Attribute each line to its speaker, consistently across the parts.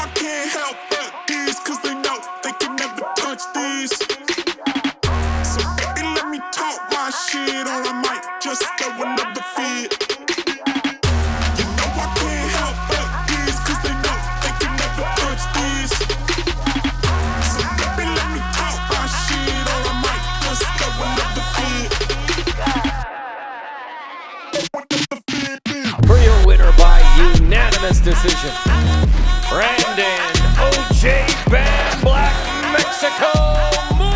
Speaker 1: I can't help but this, cause they know they can never touch this. So baby, let me talk my shit, or I might just throw another fit. You know I can't help but this, cause they know they can never touch this. So baby, let me talk my shit, or I might just throw another fit.
Speaker 2: For your winner by unanimous decision, Brandon OJ Bam Black Mexico Moore.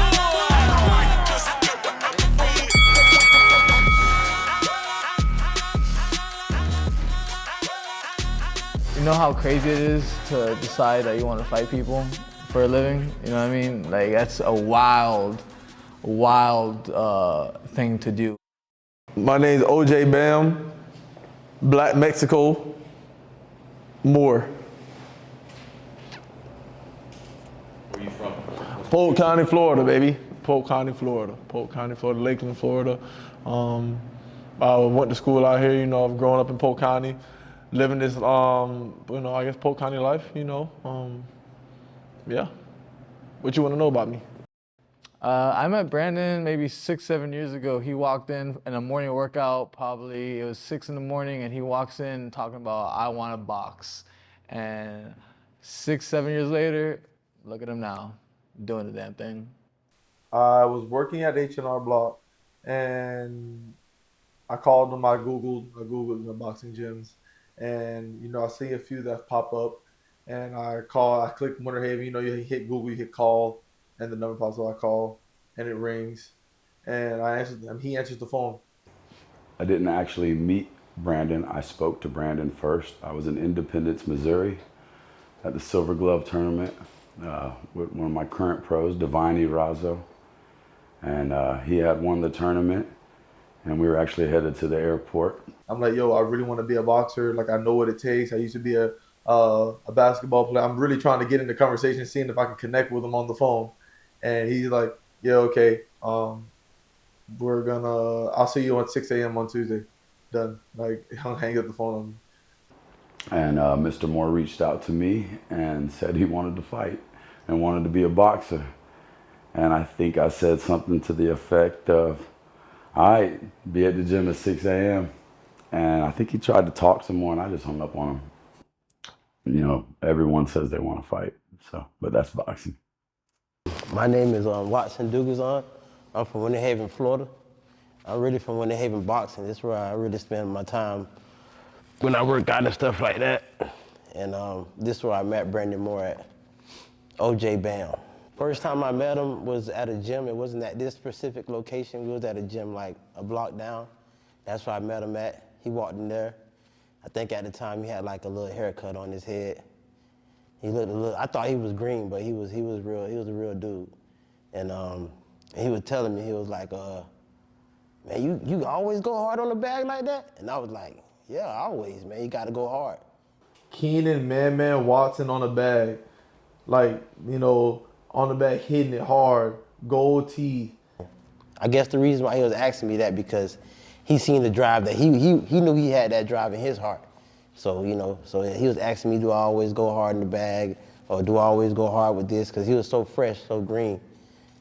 Speaker 3: You know how crazy it is to decide that you want to fight people for a living? You know what I mean? Like, that's a wild thing to do.
Speaker 4: My name's OJ Bam, Black Mexico Moore.
Speaker 5: Where you from?
Speaker 4: Polk County, Florida, baby. Polk County, Florida. Polk County, Florida, Lakeland, Florida. I went to school out here, you know, I've grown up in Polk County, living this, you know, I guess Polk County life, you know. Yeah. What you want to know about me?
Speaker 3: I met Brandon maybe 6-7 years ago. He walked in a morning workout, probably it was 6 in the morning, and he walks in talking about, I want to box. And 6-7 years later, look at him now, doing the damn thing.
Speaker 4: I was working at H&R Block, and I called them. I googled the boxing gyms, and you know, I see a few that pop up, and I click Winter Haven. You know, you hit Google, you hit call, and the number pops up. I call, and it rings, and I answered them. He answers the phone.
Speaker 5: I didn't actually meet Brandon. I spoke to Brandon first. I was in Independence, Missouri at the Silver Glove tournament with one of my current pros, Divine Erazo. And he had won the tournament, and we were actually headed to the airport.
Speaker 4: I'm like, yo, I really want to be a boxer. Like, I know what it takes. I used to be a basketball player. I'm really trying to get into conversation, seeing if I can connect with him on the phone. And he's like, yeah, okay. I'll see you at 6 a.m. on Tuesday. Done. Like, hang up the phone on me.
Speaker 5: And Mr. Moore reached out to me and said he wanted to fight and wanted to be a boxer. And I think I said something to the effect of, all right, be at the gym at 6 a.m. And I think he tried to talk some more, and I just hung up on him. You know, everyone says they want to fight, but that's boxing.
Speaker 6: My name is Watson Dugazon. I'm from Winter Haven, Florida. I'm really from Winter Haven boxing. This is where I really spend my time when I work out and stuff like that. And this is where I met Brandon Moore at, OJ Bam. First time I met him was at a gym. It wasn't at this specific location. We was at a gym like a block down. That's where I met him at. He walked in there. I think at the time he had like a little haircut on his head. He looked a little, I thought he was green, but he was real, he was a real dude. And he was telling me, he was like, man, you always go hard on the bag like that? And I was like, yeah, always, man, you gotta go hard.
Speaker 4: Keenan, Man Watson on the bag. Like, you know, on the back, hitting it hard, gold teeth.
Speaker 6: I guess the reason why he was asking me that because he seen the drive that he knew he had that drive in his heart. So, you know, so he was asking me, do I always go hard in the bag, or do I always go hard with this? Because he was so fresh, so green,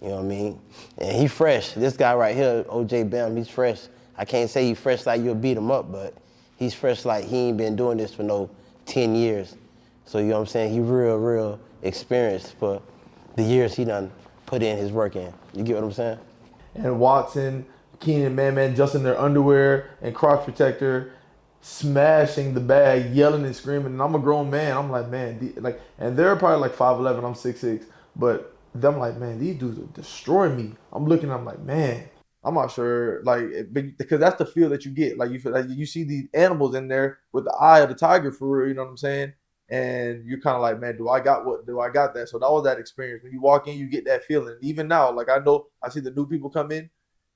Speaker 6: you know what I mean? And he fresh. This guy right here, OJ Bam, he's fresh. I can't say he's fresh like you'll beat him up, but he's fresh like he ain't been doing this for no 10 years. So, you know what I'm saying? He real experienced for the years he done put in his work in. You get what I'm saying?
Speaker 4: And Watson, Keenan, Man just in their underwear and crotch protector, smashing the bag, yelling and screaming. And I'm a grown man. I'm like, man, and they're probably like 5'11", I'm 6'6", but I'm like, man, these dudes will destroy me. I'm looking, I'm like, man, I'm not sure, like, because that's the feel that you get. Like, you feel like you see these animals in there with the eye of the tiger for real. You know what I'm saying? And you're kind of like, man, do I got that? So that was that experience. When you walk in, you get that feeling. Even now, like, I know I see the new people come in,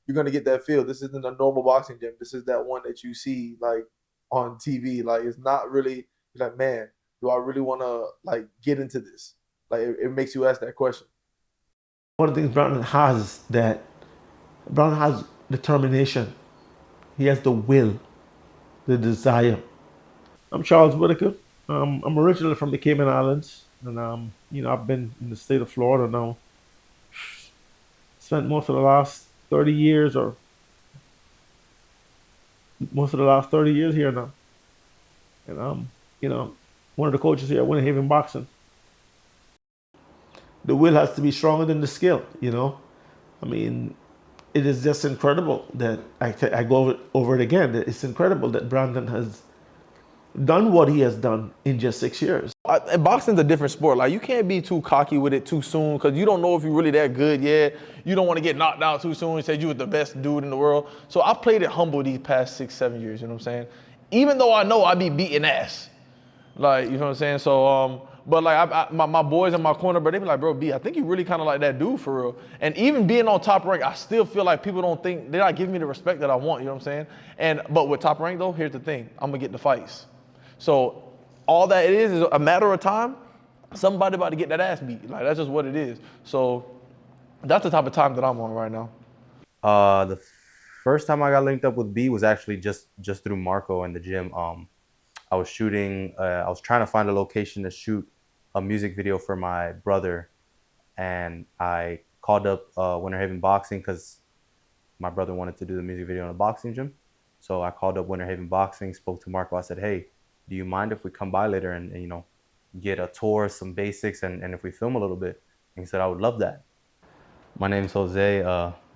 Speaker 4: you're gonna get that feel. This isn't a normal boxing gym. This is that one that you see like on TV. Like, it's not really like, man, do I really want to like get into this? Like, it makes you ask that question.
Speaker 7: One of the things Brandon has is that Brandon has determination. He has the will, the desire. I'm Charles Whitaker. I'm originally from the Cayman Islands. And I've been in the state of Florida now. Spent most of the last 30 years here now. And you know, one of the coaches here at Winter Haven Boxing. The will has to be stronger than the skill. I mean, it is just incredible that I go over it again. That it's incredible that Brandon has done what he has done in just 6 years.
Speaker 4: And boxing's a different sport. Like, you can't be too cocky with it too soon because you don't know if you're really that good yet. You don't want to get knocked out too soon and say you were the best dude in the world. So I played it humble these past 6-7 years, you know what I'm saying? Even though I know I be beating ass. Like, you know what I'm saying? So, but like my boys in my corner, bro, they be like, bro, B, I think you really kind of like that dude for real. And even being on Top Rank, I still feel like people don't think, they're not giving me the respect that I want, you know what I'm saying? But with Top Rank though, here's the thing, I'm gonna get the fights. So all that it is a matter of time. Somebody about to get that ass beat. Like, that's just what it is. So that's the type of time that I'm on right now.
Speaker 8: The first time I got linked up with B was actually just through Marco in the gym. I was shooting. I was trying to find a location to shoot a music video for my brother, and I called up Winter Haven Boxing because my brother wanted to do the music video in a boxing gym. So I called up Winter Haven Boxing, spoke to Marco. I said, hey, do you mind if we come by later and get a tour, some basics, and if we film a little bit? And he said, I would love that. My name's Jose,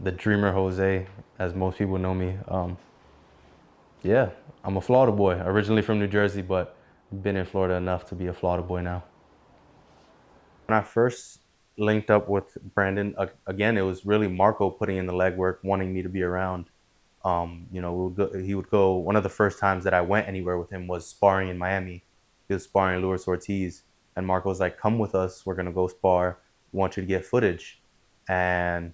Speaker 8: the Dreamer Jose, as most people know me. Yeah, I'm a Florida boy, originally from New Jersey, but been in Florida enough to be a Florida boy now. When I first linked up with Brandon, again, it was really Marco putting in the legwork, wanting me to be around. He would go, one of the first times that I went anywhere with him was sparring in Miami. He was sparring Luis Ortiz, and Marco was like, come with us, we're gonna go spar, we want you to get footage. And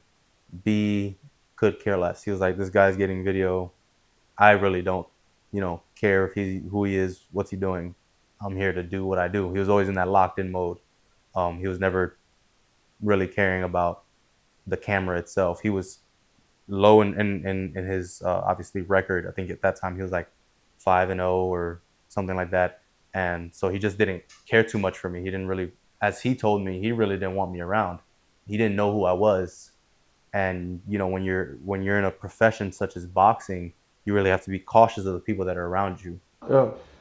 Speaker 8: B could care less. He was like, this guy's getting video. I really don't, care if who he is, what's he doing. I'm here to do what I do. He was always in that locked in mode. He was never really caring about the camera itself. He was low in his obviously record. I think at that time he was like 5-0 or something like that. And so he just didn't care too much for me. He didn't really, as he told me, he really didn't want me around. He didn't know who I was. And when you're in a profession such as boxing, you really have to be cautious of the people that are around you.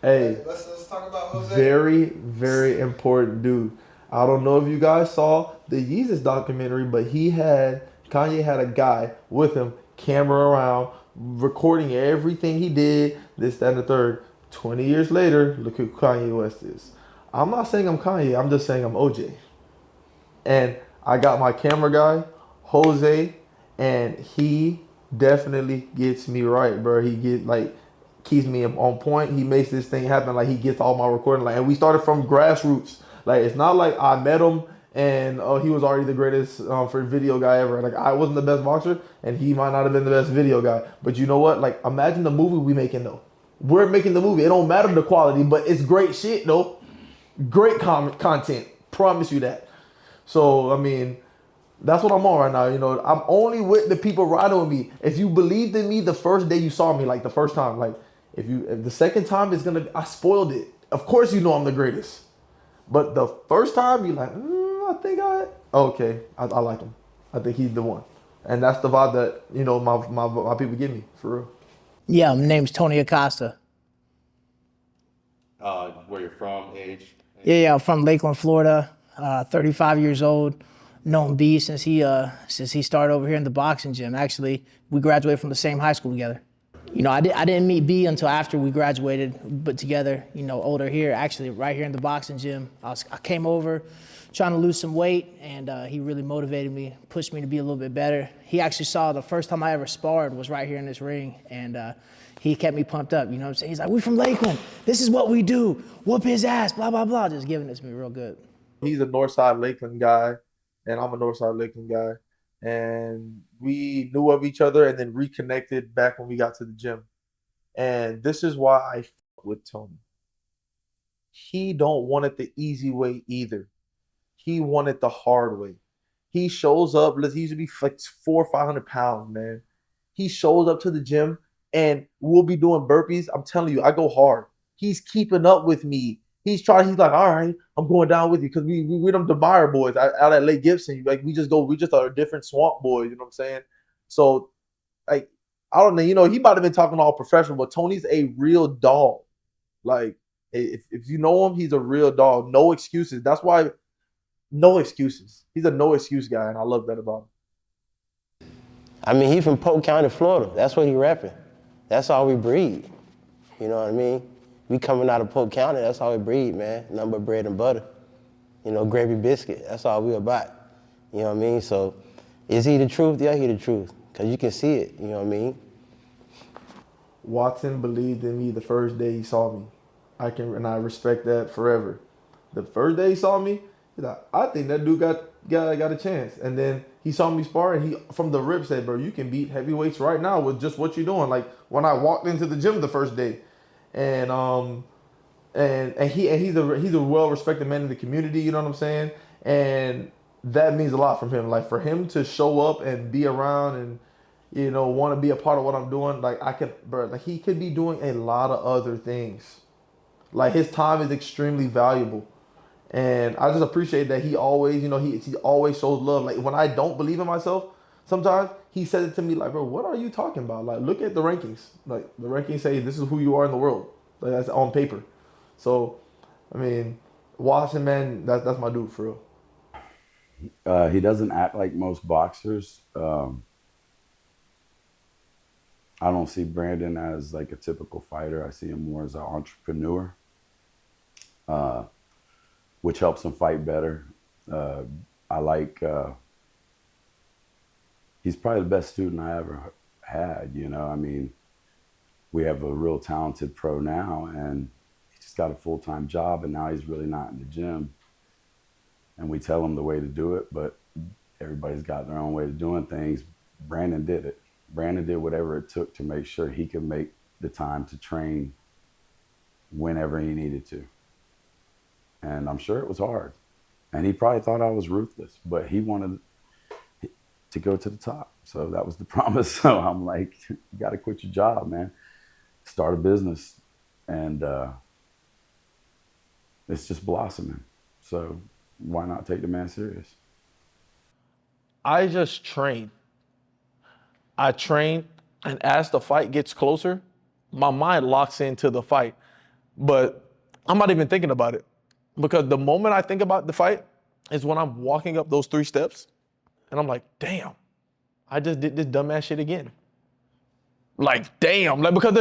Speaker 4: Hey,
Speaker 9: Let's talk about Jose.
Speaker 4: very, very important dude. I don't know if you guys saw the Yeezus documentary, but Kanye had a guy with him, camera around, recording everything he did, this, that, and the third. 20 years later, look who Kanye West is. I'm not saying I'm Kanye, I'm just saying I'm OJ. And I got my camera guy, Jose, and he definitely gets me right, bro. Keeps me on point. He makes this thing happen. Like, he gets all my recording. Like, and we started from grassroots. Like, it's not like I met him and he was already the greatest for video guy ever. Like, I wasn't the best boxer, and he might not have been the best video guy. But you know what? Like, imagine the movie we making though. We're making the movie. It don't matter the quality, but it's great shit though. Great content. Promise you that. So, I mean, that's what I'm on right now. I'm only with the people riding with me. If you believed in me the first day you saw me, like the first time, like if the second time I spoiled it. Of course you know I'm the greatest. But the first time you're like, okay, I like him. I think he's the one. And that's the vibe that, my people give me, for real.
Speaker 10: Yeah, my name's Tony Acosta.
Speaker 8: Where you're from, age?
Speaker 10: Yeah, I'm from Lakeland, Florida. 35 years old. Known B since he started over here in the boxing gym. Actually, we graduated from the same high school together. I didn't meet B until after we graduated, but together, older here, actually right here in the boxing gym. I came over trying to lose some weight, and he really motivated me, pushed me to be a little bit better. He actually saw the first time I ever sparred was right here in this ring, and he kept me pumped up, you know what I'm saying? He's like, we from Lakeland, this is what we do, whoop his ass, blah, blah, blah, just giving it to me real good.
Speaker 4: He's a Northside Lakeland guy, and I'm a Northside Lakeland guy. And we knew of each other and then reconnected back when we got to the gym. And this is why I fuck with Tony. He don't want it the easy way either. He wanted the hard way. He shows up, he used to be like 400 or 500 pounds, man. He shows up to the gym and we'll be doing burpees. I'm telling you, I go hard. He's keeping up with me. He's like, all right, I'm going down with you because we them DeMeyer boys out at Lake Gibson. Like we just are different swamp boys. You know what I'm saying? So like I don't know. You know, he might have been talking all professional, but Tony's a real dog. Like if you know him, he's a real dog. No excuses. That's why no excuses. He's a no excuse guy, and I love that about him.
Speaker 6: I mean, he from Polk County, Florida. That's what he rapping. That's all we breed. You know what I mean? We coming out of Polk County, that's all we breed, man. Nothing but bread and butter. You know, gravy biscuit, that's all we about. You know what I mean? So, is he the truth? Yeah, he the truth. Because you can see it, you know what I mean?
Speaker 4: Watson believed in me the first day he saw me. And I respect that forever. The first day he saw me, he's like, I think that dude got a chance. And then he saw me spar, and he from the rip said, bro, you can beat heavyweights right now with just what you're doing. Like when I walked into the gym the first day, and he's a well-respected man in the community, you know what I'm saying? And that means a lot from him. Like for him to show up and be around and, you know, want to be a part of what I'm doing, like he could be doing a lot of other things. Like his time is extremely valuable. And I just appreciate that he always, you know, he always shows love. Like when I don't believe in myself, sometimes he says it to me like, bro, what are you talking about? Like, look at the rankings. Like the rankings say this is who you are in the world. Like that's on paper. So, I mean, Watson, man, that's my dude for
Speaker 5: real. He doesn't act like most boxers. I don't see Brandon as like a typical fighter. I see him more as an entrepreneur, which helps him fight better. I like, he's probably the best student I ever had, you know. I mean, we have a real talented pro now, and he's just got a full-time job, and now he's really not in the gym. And we tell him the way to do it, but everybody's got their own way of doing things. Brandon did it. Brandon did whatever it took to make sure he could make the time to train whenever he needed to. And I'm sure it was hard. And he probably thought I was ruthless, but he wanted to go to the top. So that was the promise. So I'm like, you got to quit your job, man. Start a business. And it's just blossoming. So why not take the man serious?
Speaker 7: I just train. I train, and as the fight gets closer, my mind locks into the fight. But I'm not even thinking about it, because the moment I think about the fight is when I'm walking up those 3 steps, and I'm like, damn, I just did this dumbass shit again. Like, damn, like, because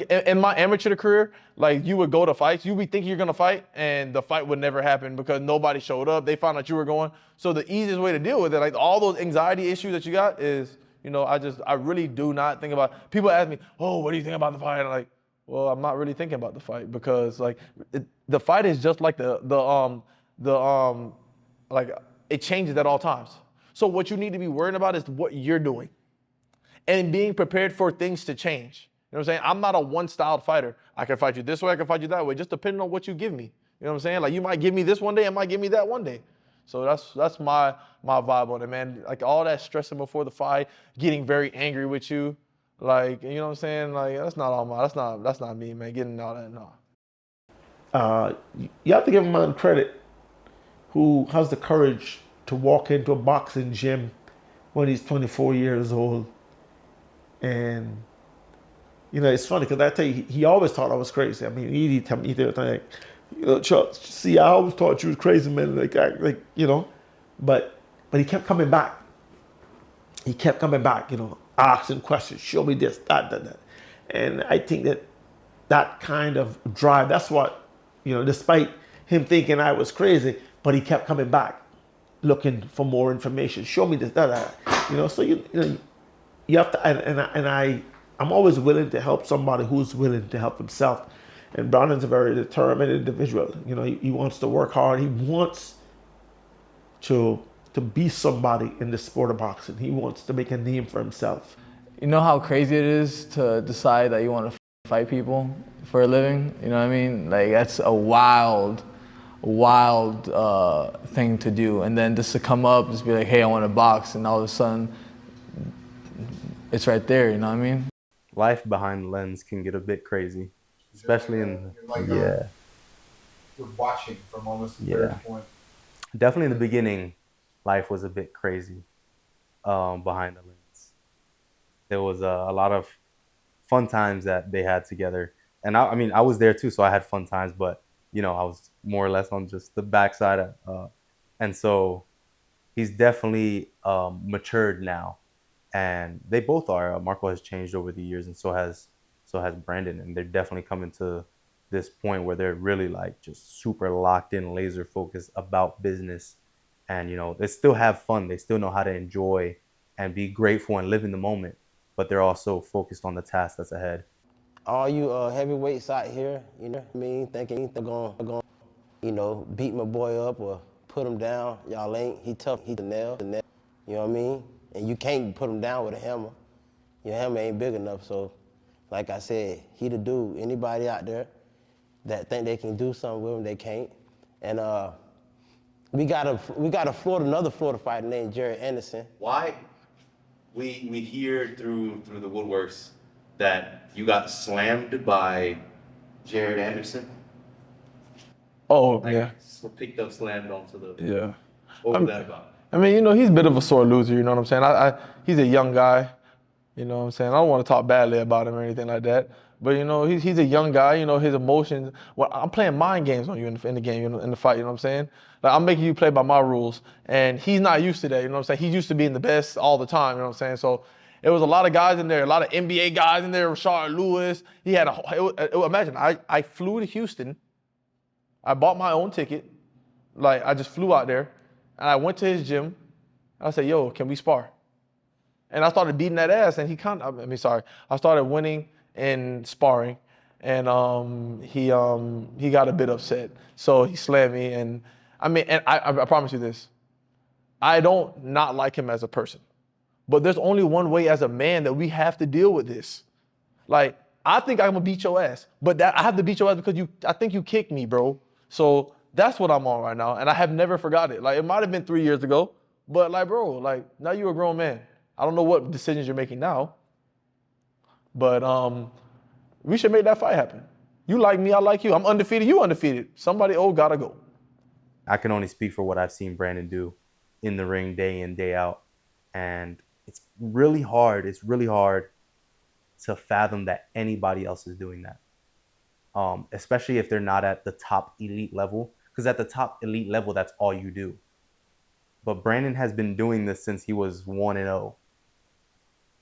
Speaker 7: in my amateur career, like you would go to fights, you would think you're gonna fight, and the fight would never happen because nobody showed up. They found out you were going. So the easiest way to deal with it, like all those anxiety issues that you got, is, you know, I really do not think about. People ask me, oh, what do you think about the fight? And I'm like, well, I'm not really thinking about the fight, because like the fight is just like like it changes at all times. So what you need to be worrying about is what you're doing and being prepared for things to change. You know what I'm saying? I'm not a one-styled fighter. I can fight you this way, I can fight you that way, just depending on what you give me. You know what I'm saying? Like you might give me this one day, and might give me that one day. So that's my vibe on it, man. Like all that stressing before the fight, getting very angry with you, like, you know what I'm saying? Like that's not me, man. Getting all that, no. You have to give a man credit who has the courage to walk into a boxing gym when he's 24 years old. And you know, it's funny because I tell you, he always thought I was crazy. I mean, he tell me the thing. You know, Chuck, see, I always thought you was crazy, man. Like, you know, but he kept coming back. He kept coming back, you know, asking questions, show me this, that. And I think that kind of drive, that's what, you know, despite him thinking I was crazy, but he kept coming back, looking for more information. Show me this, that. You know, so you know, you have to, and I'm always willing to help somebody who's willing to help himself. And Brandon's a very determined individual. You know, he wants to work hard. He wants to be somebody in the sport of boxing. He wants to make a name for himself.
Speaker 3: You know how crazy it is to decide that you want to fight people for a living? You know what I mean? Like that's a wild thing to do. And then just to come up, just be like, hey, I want to box, and all of a sudden, it's right there. You know what I mean?
Speaker 8: Life behind the lens can get a bit crazy. Especially in, yeah.
Speaker 9: watching from almost the
Speaker 8: Yeah.
Speaker 9: third point?
Speaker 8: Definitely in the beginning, life was a bit crazy behind the lens. There was a lot of fun times that they had together. And I mean, I was there too, so I had fun times, but, you know, I was more or less on just the backside. And so he's definitely matured now. And they both are. Marco has changed over the years, and so has Brandon. And they're definitely coming to this point where they're really like just super locked in, laser focused about business. And, you know, they still have fun. They still know how to enjoy and be grateful and live in the moment, but they're also focused on the task that's ahead.
Speaker 6: All you heavyweights out here, you know what I mean, thinking they're going, you know, beat my boy up or put him down. Y'all ain't. He tough. He the nail. You know what I mean? And you can't put him down with a hammer. Your hammer ain't big enough. So, like I said, he the dude. Anybody out there that think they can do something with him, they can't. And we got another Florida fighter named Jared Anderson.
Speaker 11: Why we hear through the woodworks that you got slammed by Jared Anderson?
Speaker 4: Oh,
Speaker 11: Like,
Speaker 4: yeah.
Speaker 11: picked up, slammed onto the.
Speaker 4: Yeah.
Speaker 11: What was that about?
Speaker 4: I mean, you know, he's a bit of a sore loser, you know what I'm saying? He's a young guy, you know what I'm saying? I don't want to talk badly about him or anything like that. But, you know, he's a young guy, you know, his emotions. Well, I'm playing mind games on you in the game, in the fight, you know what I'm saying? Like, I'm making you play by my rules. And he's not used to that, you know what I'm saying? He's used to being the best all the time, you know what I'm saying? So it was a lot of guys in there, a lot of NBA guys in there, Rashard Lewis. He had imagine, I flew to Houston. I bought my own ticket. Like, I just flew out there. And I went to his gym. I said, yo, can we spar? And I started beating that ass. And I started winning and sparring. And he got a bit upset. So he slammed me. And I promise you this. I don't not like him as a person. But there's only one way as a man that we have to deal with this. Like, I think I'm gonna beat your ass. But I have to beat your ass because I think you kicked me, bro. So that's what I'm on right now, and I have never forgot it. Like, it might have been 3 years ago, but like, bro, like, now you're a grown man. I don't know what decisions you're making now, but we should make that fight happen. You like me, I like you. I'm undefeated, you undefeated. Somebody old gotta go.
Speaker 8: I can only speak for what I've seen Brandon do in the ring day in, day out, and it's really hard. It's really hard to fathom that anybody else is doing that, especially if they're not at the top elite level. Because at the top elite level, that's all you do. But Brandon has been doing this since he was 1-0.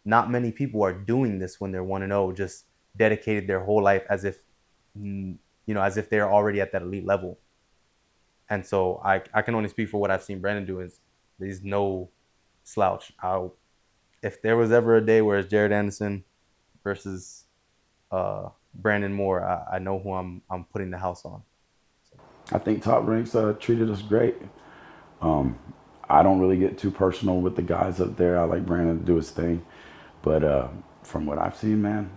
Speaker 8: Not many people are doing this when they're 1-0, just dedicated their whole life as if they're already at that elite level. And so I can only speak for what I've seen Brandon do. Is he's no slouch. If there was ever a day where it's Jared Anderson versus Brandon Moore, I know who I'm putting the house on.
Speaker 5: I think Top Ranks treated us great. I don't really get too personal with the guys up there. I like Brandon to do his thing. But from what I've seen, man,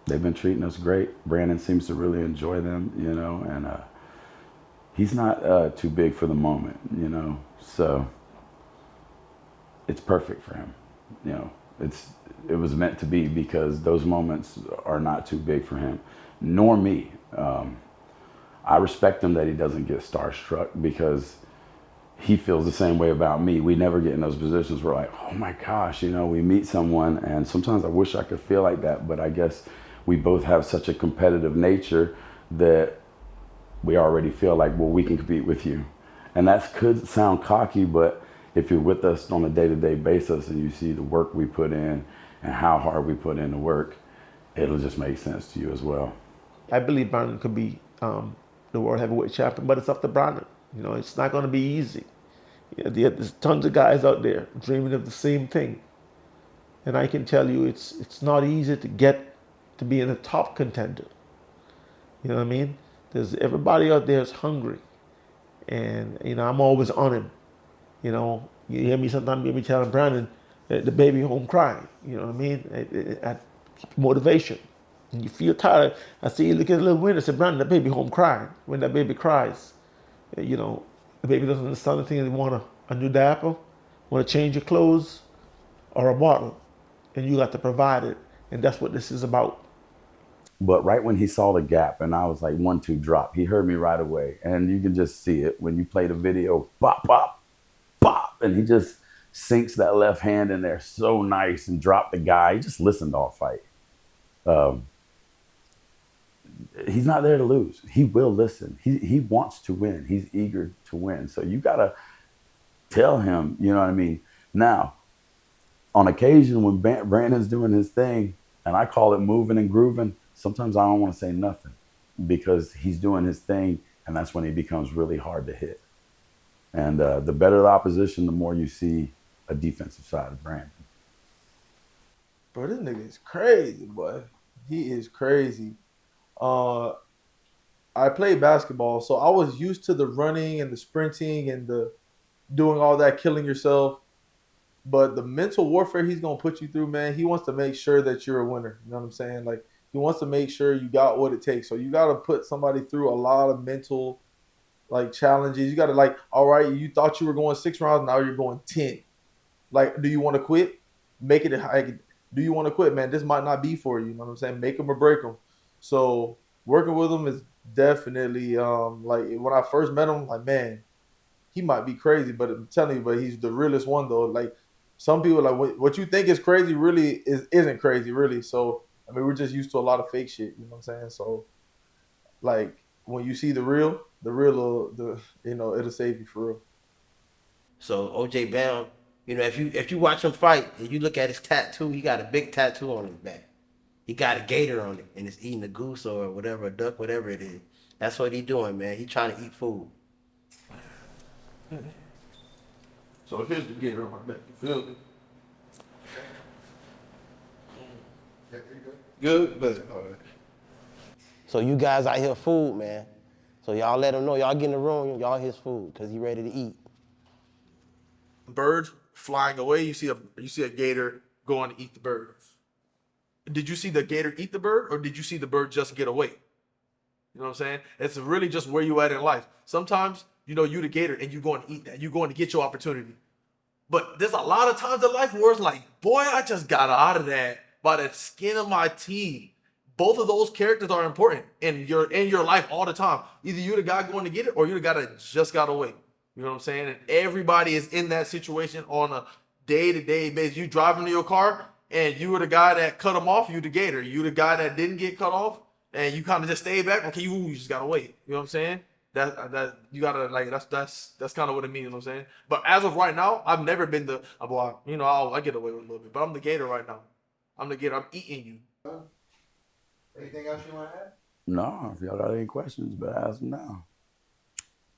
Speaker 5: they've been treating us great. Brandon seems to really enjoy them, you know, and he's not too big for the moment, you know. So it's perfect for him, you know. It was meant to be because those moments are not too big for him, nor me. I respect him that he doesn't get starstruck because he feels the same way about me. We never get in those positions where like, oh my gosh, you know, we meet someone, and sometimes I wish I could feel like that, but I guess we both have such a competitive nature that we already feel like, well, we can compete with you. And that could sound cocky, but if you're with us on a day-to-day basis and you see the work we put in and how hard we put in the work, it'll just make sense to you as well.
Speaker 7: I believe Brandon could be the world heavyweight champion, but it's up to Brandon. You know, it's not going to be easy. You know, there's tons of guys out there dreaming of the same thing. And I can tell you it's not easy to get to be in a top contender. You know what I mean? Everybody out there is hungry. And, you know, I'm always on him. You know, you hear me sometimes, you hear me telling Brandon, the baby home crying. You know what I mean? At motivation. And you feel tired. I see you look at a little window, I say, Brandon, the baby home crying. When that baby cries, you know, the baby doesn't understand anything. They want a new diaper, want to change your clothes, or a bottle. And you got to provide it. And that's what this is about.
Speaker 5: But right when he saw the gap and I was like 1-2 drop, he heard me right away. And you can just see it when you play the video, pop, pop, pop. And he just sinks that left hand in there so nice and dropped the guy. He just listened all fight. He's not there to lose. He will listen. He wants to win. He's eager to win. So you got to tell him, you know what I mean? Now, on occasion when Brandon's doing his thing, and I call it moving and grooving, sometimes I don't want to say nothing because he's doing his thing, and that's when he becomes really hard to hit. And the better the opposition, the more you see a defensive side of Brandon.
Speaker 4: Bro, this nigga is crazy, boy. He is crazy. I played basketball, so I was used to the running and the sprinting and the doing all that, killing yourself. But the mental warfare he's going to put you through, man, he wants to make sure that you're a winner. You know what I'm saying? Like, he wants to make sure you got what it takes. So you got to put somebody through a lot of mental, like, challenges. You got to, like, all right, you thought you were going 6 rounds, now you're going 10. Like, do you want to quit? Make it like, do you want to quit, man? This might not be for you. You know what I'm saying? Make them or break them. So working with him is definitely, like, when I first met him, like, man, he might be crazy, but I'm telling you, but he's the realest one, though. Like, some people, like, what you think is crazy really isn't crazy, really. So, I mean, we're just used to a lot of fake shit, you know what I'm saying? So, like, when you see the real, you know, it'll save you for real.
Speaker 6: So OJ Bam, you know, if you watch him fight and you look at his tattoo, he got a big tattoo on his back. He got a gator on it and it's eating a goose or whatever, a duck, whatever it is. That's what he doing, man. He trying to eat food.
Speaker 4: So here's the gator on my back. You feel me? Good, but all right.
Speaker 6: So you guys out here food, man. So y'all let him know, y'all get in the room, y'all his food, because he ready to eat.
Speaker 4: Bird flying away, you see a gator going to eat the bird. Did you see the gator eat the bird, or did you see the bird just get away? You know what I'm saying? It's really just where you at in life. Sometimes, you know, you the gator and you going to eat that. You going to get your opportunity. But there's a lot of times in life where it's like, boy, I just got out of that by the skin of my teeth. Both of those characters are important in your life all the time. Either you're the guy going to get it, or you're the guy that just got away. You know what I'm saying? And everybody is in that situation on a day-to-day basis. You driving to your car, and you were the guy that cut him off. You the gator. You the guy that didn't get cut off, and you kind of just stayed back. Okay, you just gotta wait. You know what I'm saying? That you gotta, like, that's kind of what it means. You know what I'm saying? But as of right now, I've never been the, well, you know, I get away with a little bit, but I'm the gator right now. I'm the gator. I'm eating you.
Speaker 11: Anything else you want to add?
Speaker 5: No, if y'all got any questions, but ask them now.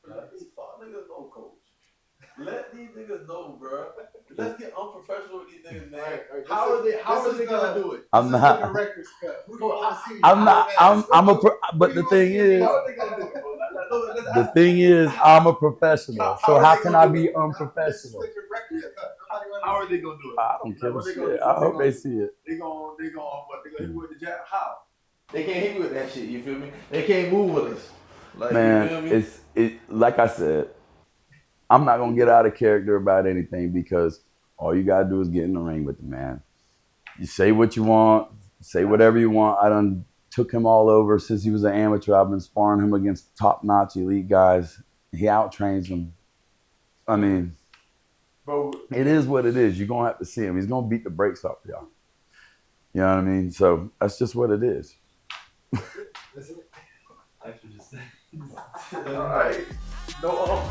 Speaker 4: Let these fuck niggas know, coach. Let these niggas know, bro. Let's get unprofessional with these niggas, man.
Speaker 11: Right.
Speaker 4: How are they gonna do it?
Speaker 5: I'm
Speaker 11: This
Speaker 5: not.
Speaker 11: is the records cut. Who do you want to see?
Speaker 5: I'm not. But the thing is,
Speaker 11: How are they gonna do it?
Speaker 5: the thing is, I'm a professional. So how can I be unprofessional?
Speaker 11: How are they gonna do it?
Speaker 5: I don't give a shit. I hope they see it.
Speaker 11: They gonna hit you with the jab? How?
Speaker 4: They can't hit me with that shit. You feel me? They can't move with us. Like,
Speaker 5: Man,
Speaker 4: you feel me?
Speaker 5: it's like I said, I'm not gonna get out of character about anything because all you gotta do is get in the ring with the man. You say what you want, say whatever you want. I done took him all over since he was an amateur. I've been sparring him against top-notch elite guys. He out-trains them. I mean,
Speaker 4: Bro,
Speaker 5: it is what it is. You're gonna have to see him. He's gonna beat the brakes off y'all. You know what I mean? So that's just what it is.
Speaker 4: all right. No.